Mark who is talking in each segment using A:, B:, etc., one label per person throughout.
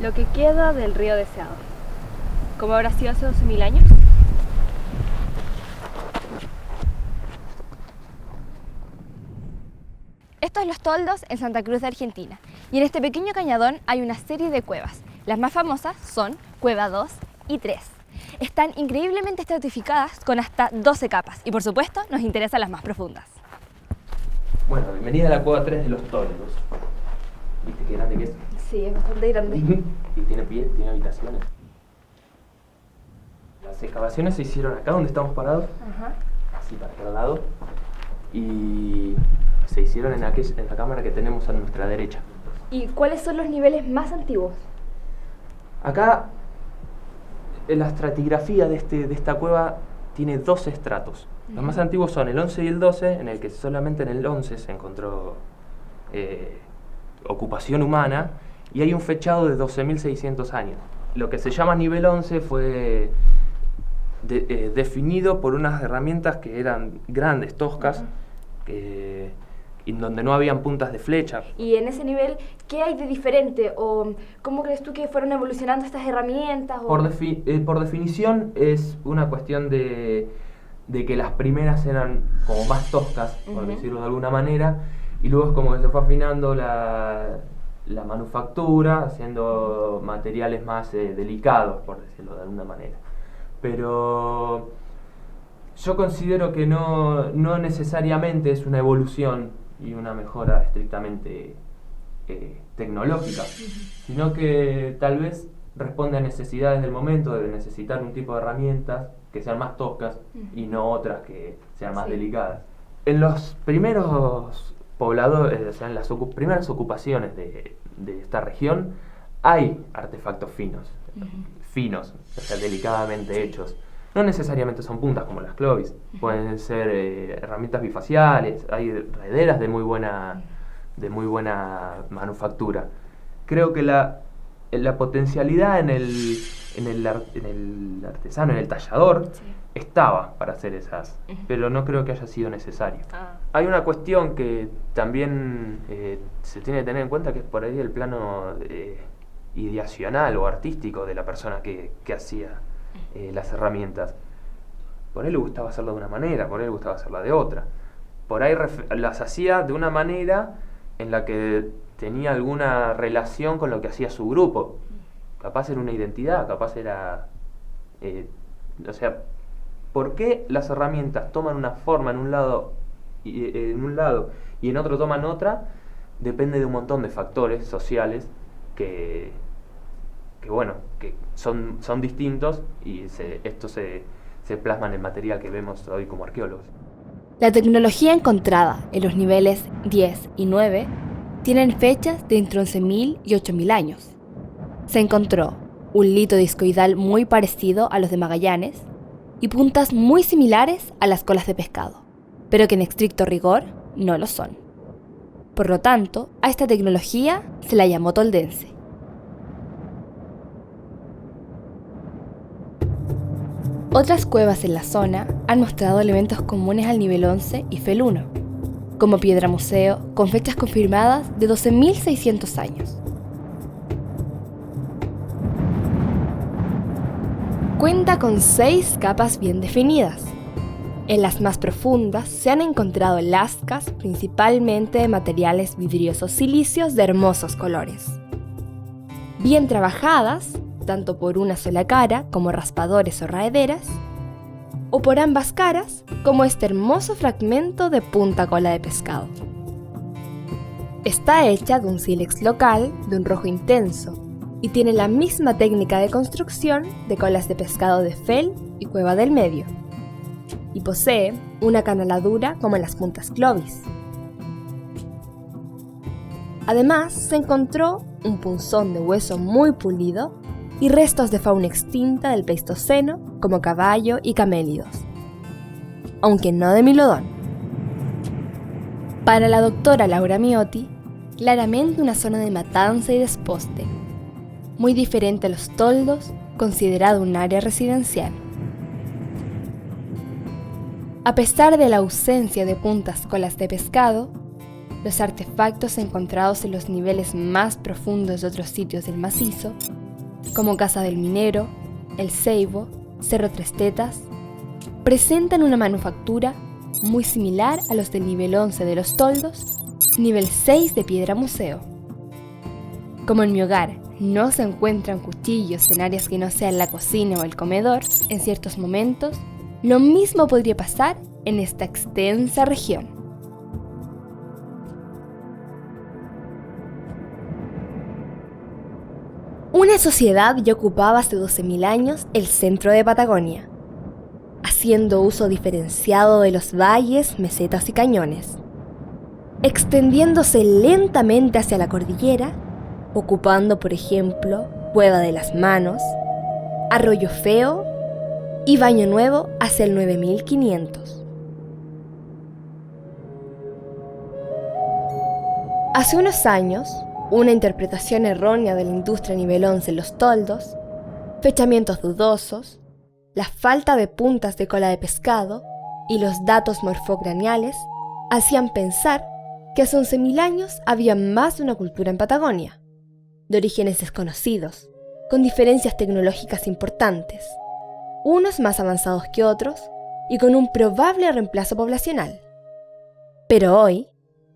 A: Lo que queda del río deseado. ¿Cómo habrá sido hace 12.000 años?
B: Esto es Los Toldos en Santa Cruz de Argentina. Y en este pequeño cañadón hay una serie de cuevas. Las más famosas son Cueva 2 y 3. Están increíblemente estratificadas con hasta 12 capas. Y por supuesto nos interesan las más profundas.
C: Bueno, bienvenida a la Cueva 3 de Los Toldos. ¿Viste qué grande que es?
B: Sí, es bastante grande.
C: Y tiene pies, tiene habitaciones. Las excavaciones se hicieron acá donde estamos parados, así para aquel lado, y se hicieron en la cámara que tenemos a nuestra derecha.
B: ¿Y cuáles son los niveles más antiguos?
C: Acá, la estratigrafía de esta cueva tiene 12 estratos. Los más antiguos son el 11 y el 12, en el que solamente en el 11 se encontró ocupación humana, y hay un fechado de 12.600 años. Lo que se llama nivel 11 fue definido por unas herramientas que eran grandes, toscas, y donde no habían puntas de flecha.
B: Y en ese nivel, ¿qué hay de diferente? ¿O cómo crees tú que fueron evolucionando estas herramientas?
C: Por definición es una cuestión de que las primeras eran como más toscas, por decirlo de alguna manera, y luego es como que se fue afinando la manufactura, haciendo materiales más delicados, por decirlo de alguna manera. Pero yo considero que no necesariamente es una evolución y una mejora estrictamente tecnológica, sino que tal vez responde a necesidades del momento, de necesitar un tipo de herramientas que sean más toscas y no otras que sean más delicadas. En los primeros pobladores, o sea, en las primeras ocupaciones de esta región, hay artefactos finos, o sea, delicadamente hechos. No necesariamente son puntas como las clovis, pueden ser herramientas bifaciales, hay rederas de muy buena manufactura. Creo que la potencialidad en el artesano, en el tallador, estaba para hacer esas, pero no creo que haya sido necesario. Hay una cuestión que también se tiene que tener en cuenta, que es por ahí el plano ideacional o artístico de la persona que hacía las herramientas. Por ahí le gustaba hacerlo de una manera, por ahí le gustaba hacerla de otra. Por ahí las hacía de una manera en la que tenía alguna relación con lo que hacía su grupo. Capaz era una identidad, capaz era... o sea, ¿por qué las herramientas toman una forma en un lado y en otro toman otra? Depende de un montón de factores sociales que son distintos, y esto se plasma en el material que vemos hoy como arqueólogos.
B: La tecnología encontrada en los niveles 10 y 9 tienen fechas de entre 11.000 y 8.000 años. Se encontró un lito discoidal muy parecido a los de Magallanes y puntas muy similares a las colas de pescado, pero que en estricto rigor no lo son. Por lo tanto, a esta tecnología se la llamó toldense. Otras cuevas en la zona han mostrado elementos comunes al nivel 11 y FEL 1, como piedra museo con fechas confirmadas de 12.600 años. Cuenta con 6 capas bien definidas. En las más profundas se han encontrado lascas principalmente de materiales vidriosos silíceos de hermosos colores. Bien trabajadas, tanto por una sola cara como raspadores o raederas, o por ambas caras como este hermoso fragmento de punta cola de pescado. Está hecha de un sílex local de un rojo intenso y tiene la misma técnica de construcción de colas de pescado de FEL y Cueva del Medio, y posee una canaladura como en las puntas clovis. Además, se encontró un punzón de hueso muy pulido y restos de fauna extinta del Pleistoceno como caballo y camélidos, aunque no de Milodón. Para la doctora Laura Miotti, claramente una zona de matanza y desposte, muy diferente a Los Toldos, considerado un área residencial. A pesar de la ausencia de puntas colas de pescado, los artefactos encontrados en los niveles más profundos de otros sitios del macizo, como Casa del Minero, El Ceibo, Cerro Tres Tetas, presentan una manufactura muy similar a los del nivel 11 de Los Toldos, nivel 6 de Piedra Museo. Como en mi hogar no se encuentran cuchillos en áreas que no sean la cocina o el comedor, en ciertos momentos, lo mismo podría pasar en esta extensa región. Una sociedad ya ocupaba hace 12.000 años el centro de Patagonia, haciendo uso diferenciado de los valles, mesetas y cañones, extendiéndose lentamente hacia la cordillera, ocupando, por ejemplo, Cueva de las Manos, Arroyo Feo y Baño Nuevo hacia el 9500. Hace unos años, una interpretación errónea de la industria nivel 11 en Los Toldos, fechamientos dudosos, la falta de puntas de cola de pescado y los datos morfocraneales hacían pensar que hace 11.000 años había más de una cultura en Patagonia, de orígenes desconocidos, con diferencias tecnológicas importantes, unos más avanzados que otros y con un probable reemplazo poblacional. Pero hoy,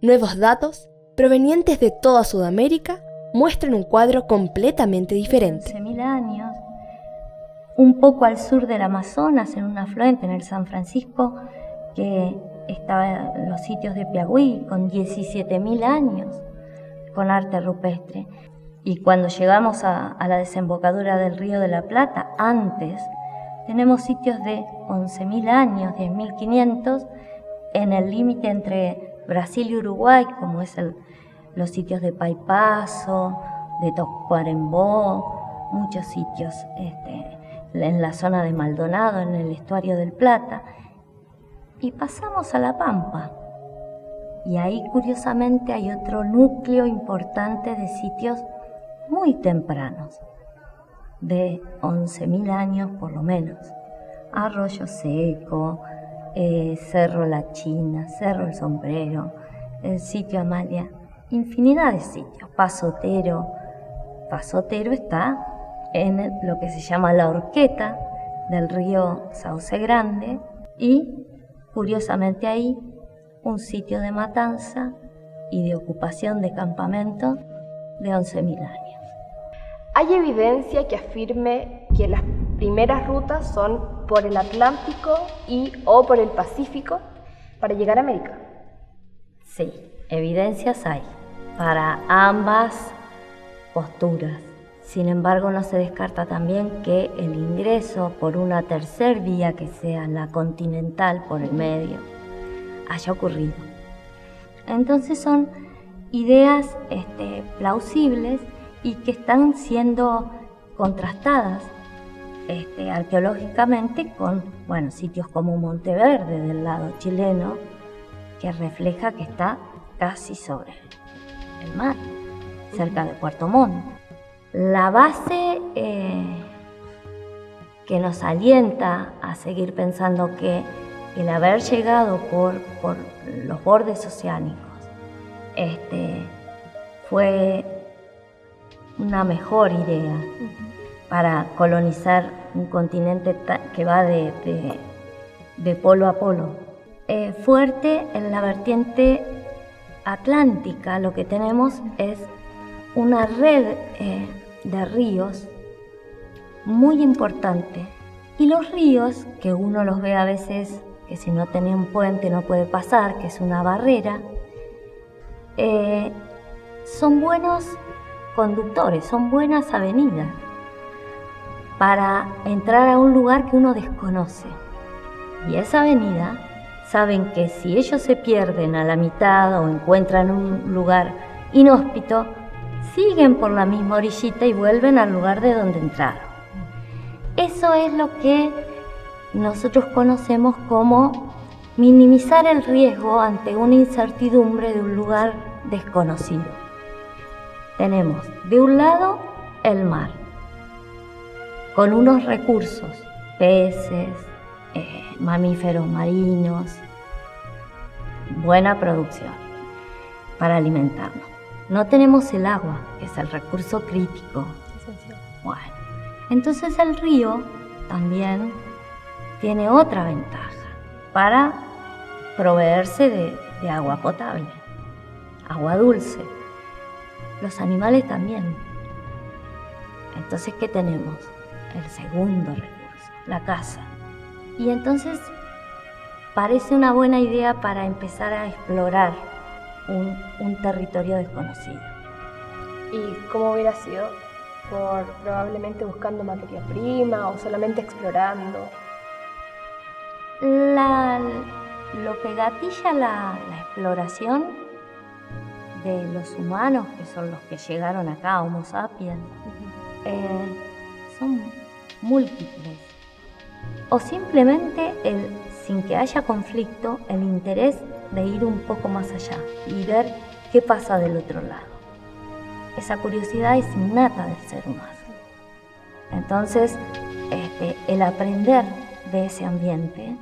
B: nuevos datos provenientes de toda Sudamérica muestran un cuadro completamente diferente.
D: 11.000 años, un poco al sur del Amazonas, en un afluente, en el San Francisco, que estaba en los sitios de Piagüí, con 17.000 años, con arte rupestre. Y cuando llegamos a la desembocadura del Río de la Plata, antes, tenemos sitios de 11.000 años, 10.500, en el límite entre Brasil y Uruguay, como es los sitios de Paipaso, de Tacuarembó, muchos sitios en la zona de Maldonado, en el estuario del Plata, y pasamos a La Pampa. Y ahí, curiosamente, hay otro núcleo importante de sitios muy tempranos, de 11.000 años por lo menos. Arroyo Seco, Cerro La China, Cerro El Sombrero, el sitio Amalia, infinidad de sitios. Pasotero está en lo que se llama la horqueta del río Sauce Grande y, curiosamente, ahí un sitio de matanza y de ocupación de campamento de 11.000 años.
B: Hay evidencia que afirme que las primeras rutas son por el Atlántico o por el Pacífico para llegar a América.
D: Sí, evidencias hay para ambas posturas. Sin embargo, no se descarta también que el ingreso por una tercer vía, que sea la continental por el medio, haya ocurrido. Entonces son ideas plausibles y que están siendo contrastadas arqueológicamente con sitios como Monteverde del lado chileno, que refleja que está casi sobre el mar, cerca de Puerto Montt. La base que nos alienta a seguir pensando que el haber llegado por los bordes oceánicos fue una mejor idea para colonizar un continente que va de polo a polo. Fuerte en la vertiente atlántica, lo que tenemos es una red de ríos muy importante. Y los ríos, que uno los ve a veces que si no tiene un puente no puede pasar, que es una barrera, son buenos conductores, son buenas avenidas para entrar a un lugar que uno desconoce. Y esa avenida, saben que si ellos se pierden a la mitad o encuentran un lugar inhóspito, siguen por la misma orillita y vuelven al lugar de donde entraron. Eso es lo que nosotros conocemos como minimizar el riesgo ante una incertidumbre de un lugar desconocido. Tenemos de un lado el mar, con unos recursos, peces, mamíferos marinos, buena producción. para alimentarnos. No tenemos el agua, que es el recurso crítico. Bueno, entonces el río también tiene otra ventaja para proveerse de agua potable, agua dulce. Los animales también. Entonces, ¿qué tenemos? El segundo recurso, la caza. Y entonces parece una buena idea para empezar a explorar un territorio desconocido.
B: ¿Y cómo hubiera sido? Probablemente buscando materia prima o solamente explorando.
D: Lo que gatilla la exploración de los humanos, que son los que llegaron acá, Homo sapiens, son múltiples. O simplemente, sin que haya conflicto, el interés de ir un poco más allá y ver qué pasa del otro lado. Esa curiosidad es innata del ser humano. Entonces, el aprender de ese ambiente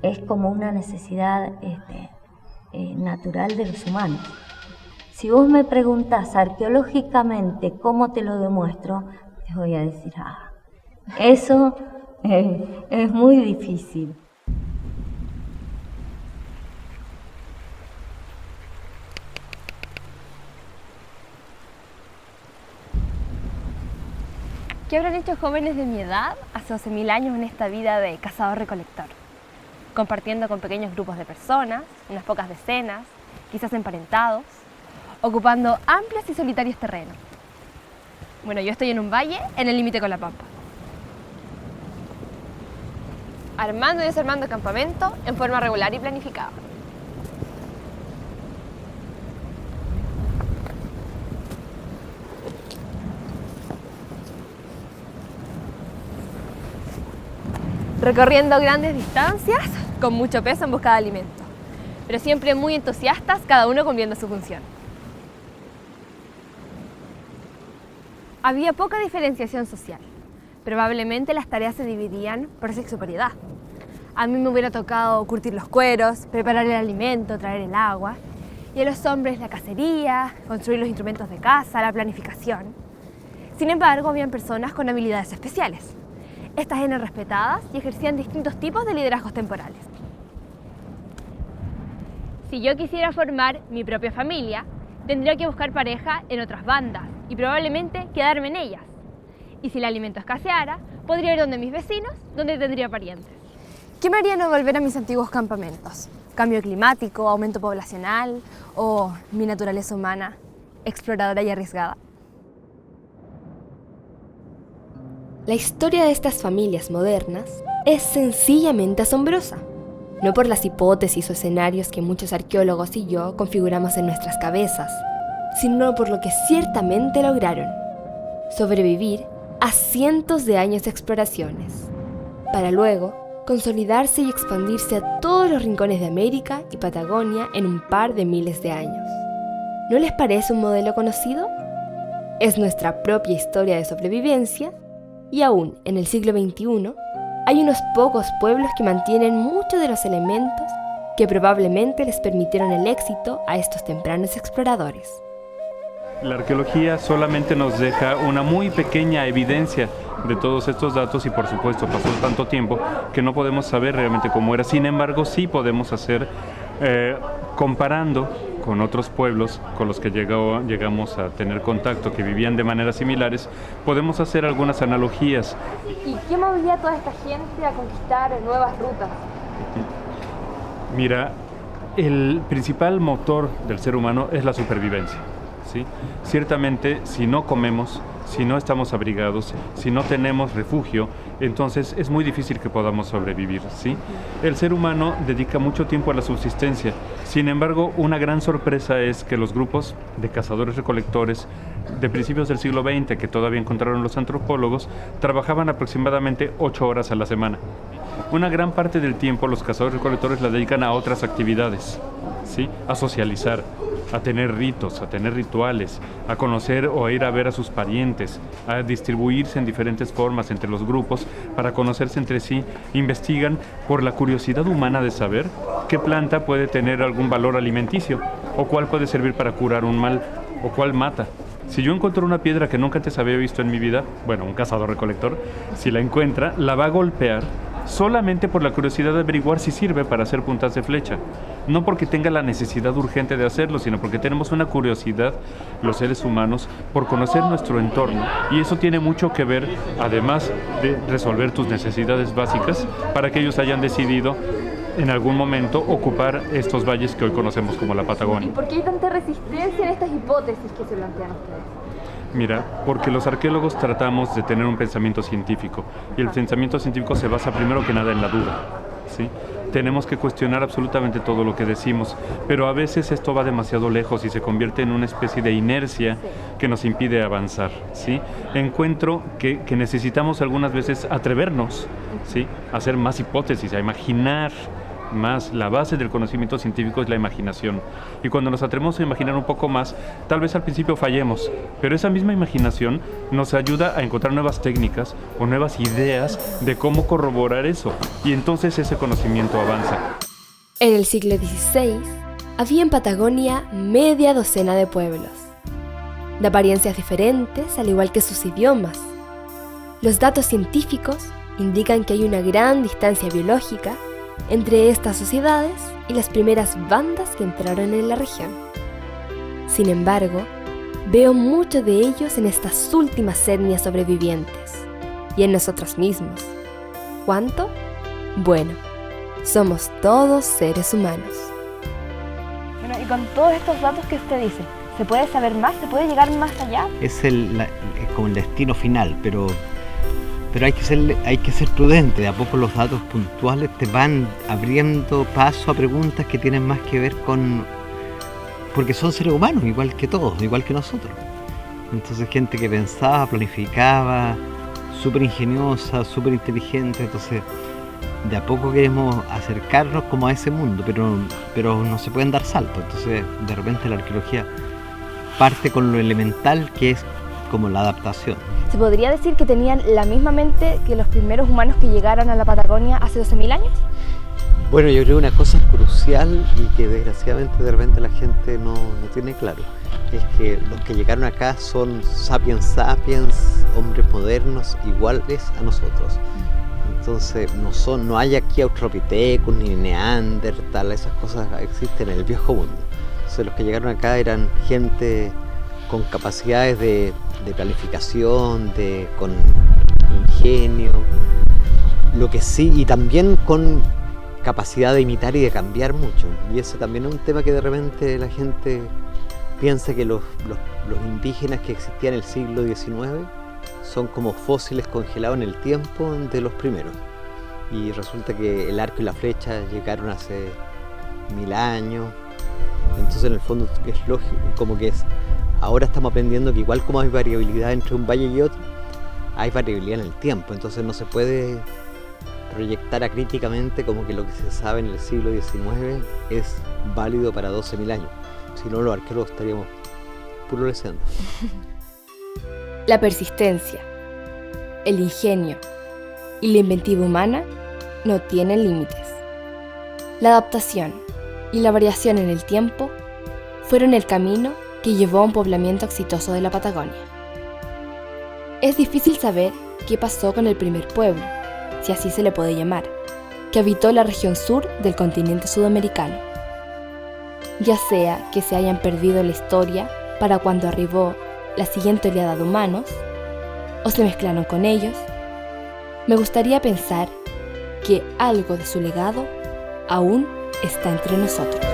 D: es como una necesidad natural de los humanos. Si vos me preguntás arqueológicamente cómo te lo demuestro, te voy a decir, eso es muy difícil.
A: ¿Qué habrán hecho jóvenes de mi edad hace 12.000 años en esta vida de cazador-recolector? Compartiendo con pequeños grupos de personas, unas pocas decenas, quizás emparentados, ocupando amplios y solitarios terrenos. Bueno, yo estoy en un valle en el límite con la Pampa. Armando y desarmando campamento en forma regular y planificada. Recorriendo grandes distancias con mucho peso en busca de alimento, pero siempre muy entusiastas, cada uno cumpliendo su función. Había poca diferenciación social. Probablemente las tareas se dividían por sexo-paridad. A mí me hubiera tocado curtir los cueros, preparar el alimento, traer el agua, y a los hombres la cacería, construir los instrumentos de caza, la planificación. Sin embargo, habían personas con habilidades especiales. Estas eran respetadas y ejercían distintos tipos de liderazgos temporales. Si yo quisiera formar mi propia familia, tendría que buscar pareja en otras bandas y probablemente quedarme en ellas. Y si el alimento escaseara, podría ir donde mis vecinos, donde tendría parientes. ¿Qué me haría no volver a mis antiguos campamentos? ¿Cambio climático, aumento poblacional o mi naturaleza humana, exploradora y arriesgada?
B: La historia de estas familias modernas es sencillamente asombrosa, no por las hipótesis o escenarios que muchos arqueólogos y yo configuramos en nuestras cabezas, sino por lo que ciertamente lograron: sobrevivir a cientos de años de exploraciones, para luego consolidarse y expandirse a todos los rincones de América y Patagonia en un par de miles de años. ¿No les parece un modelo conocido? Es nuestra propia historia de sobrevivencia. Y aún en el siglo XXI, hay unos pocos pueblos que mantienen muchos de los elementos que probablemente les permitieron el éxito a estos tempranos exploradores.
E: La arqueología solamente nos deja una muy pequeña evidencia de todos estos datos y, por supuesto, pasó tanto tiempo que no podemos saber realmente cómo era. Sin embargo, sí podemos hacer, comparando con otros pueblos con los que llegamos a tener contacto, que vivían de maneras similares, podemos hacer algunas analogías.
A: ¿Y qué movía a toda esta gente a conquistar nuevas rutas?
E: Mira, el principal motor del ser humano es la supervivencia, ¿sí? Ciertamente, si no comemos, si no estamos abrigados, si no tenemos refugio, entonces es muy difícil que podamos sobrevivir, ¿sí? El ser humano dedica mucho tiempo a la subsistencia. Sin embargo, una gran sorpresa es que los grupos de cazadores-recolectores de principios del siglo XX, que todavía encontraron los antropólogos, trabajaban aproximadamente 8 horas a la semana. Una gran parte del tiempo los cazadores-recolectores la dedican a otras actividades, ¿sí? A socializar, a tener ritos, a tener rituales, a conocer o a ir a ver a sus parientes, a distribuirse en diferentes formas entre los grupos para conocerse entre sí. Investigan por la curiosidad humana de saber qué planta puede tener algún valor alimenticio. o cuál puede servir para curar un mal, o cuál mata. Si yo encuentro una piedra que nunca antes había visto en mi vida, bueno, un cazador-recolector, si la encuentra, la va a golpear solamente por la curiosidad de averiguar si sirve para hacer puntas de flecha. No porque tenga la necesidad urgente de hacerlo, sino porque tenemos una curiosidad, los seres humanos, por conocer nuestro entorno. Y eso tiene mucho que ver, además de resolver tus necesidades básicas, para que ellos hayan decidido en algún momento ocupar estos valles que hoy conocemos como la Patagonia.
F: ¿Y por qué hay tanta resistencia en estas hipótesis que se plantean ustedes?
E: Mira, porque los arqueólogos tratamos de tener un pensamiento científico y el pensamiento científico se basa primero que nada en la duda, ¿sí? Tenemos que cuestionar absolutamente todo lo que decimos, pero a veces esto va demasiado lejos y se convierte en una especie de inercia que nos impide avanzar, ¿sí? Encuentro que necesitamos algunas veces atrevernos, ¿sí? A hacer más hipótesis, a imaginar más. La base del conocimiento científico es la imaginación. Y cuando nos atrevemos a imaginar un poco más, tal vez al principio fallemos, pero esa misma imaginación nos ayuda a encontrar nuevas técnicas o nuevas ideas de cómo corroborar eso. Y entonces ese conocimiento avanza.
B: En el siglo XVI, había en Patagonia media docena de pueblos, de apariencias diferentes, al igual que sus idiomas. Los datos científicos indican que hay una gran distancia biológica entre estas sociedades y las primeras bandas que entraron en la región. Sin embargo, veo mucho de ellos en estas últimas etnias sobrevivientes y en nosotros mismos. ¿Cuánto? Bueno, somos todos seres humanos.
F: Bueno, y con todos estos datos que usted dice, ¿se puede saber más? ¿Se puede llegar más allá?
G: Es como el destino final, pero hay que ser prudente. De a poco los datos puntuales te van abriendo paso a preguntas que tienen más que ver con... porque son seres humanos, igual que todos, igual que nosotros. Entonces gente que pensaba, planificaba, súper ingeniosa, súper inteligente. Entonces de a poco queremos acercarnos como a ese mundo, pero no se pueden dar saltos. Entonces de repente la arqueología parte con lo elemental, que es como la adaptación.
F: ¿Se podría decir que tenían la misma mente que los primeros humanos que llegaron a la Patagonia hace 12.000 años?
G: Bueno, yo creo que una cosa crucial y que desgraciadamente de repente la gente no tiene claro, es que los que llegaron acá son sapiens sapiens, hombres modernos iguales a nosotros. Entonces no hay aquí australopithecus ni neandertal, esas cosas existen en el viejo mundo. Entonces los que llegaron acá eran gente con capacidades de planificación, con ingenio, lo que sí, y también con capacidad de imitar y de cambiar mucho. Y ese también es un tema que de repente la gente piensa que los indígenas que existían en el siglo XIX son como fósiles congelados en el tiempo de los primeros. Y resulta que el arco y la flecha llegaron hace 1000 años. Entonces en el fondo es lógico, como que es... Ahora estamos aprendiendo que igual como hay variabilidad entre un valle y otro, hay variabilidad en el tiempo. Entonces no se puede proyectar acríticamente como que lo que se sabe en el siglo XIX es válido para 12.000 años. Si no, los arqueólogos estaríamos puro leseando.
B: La persistencia, el ingenio y la inventiva humana no tienen límites. La adaptación y la variación en el tiempo fueron el camino que llevó a un poblamiento exitoso de la Patagonia. Es difícil saber qué pasó con el primer pueblo, si así se le puede llamar, que habitó la región sur del continente sudamericano. Ya sea que se hayan perdido la historia para cuando arribó la siguiente oleada de humanos, o se mezclaron con ellos, me gustaría pensar que algo de su legado aún está entre nosotros.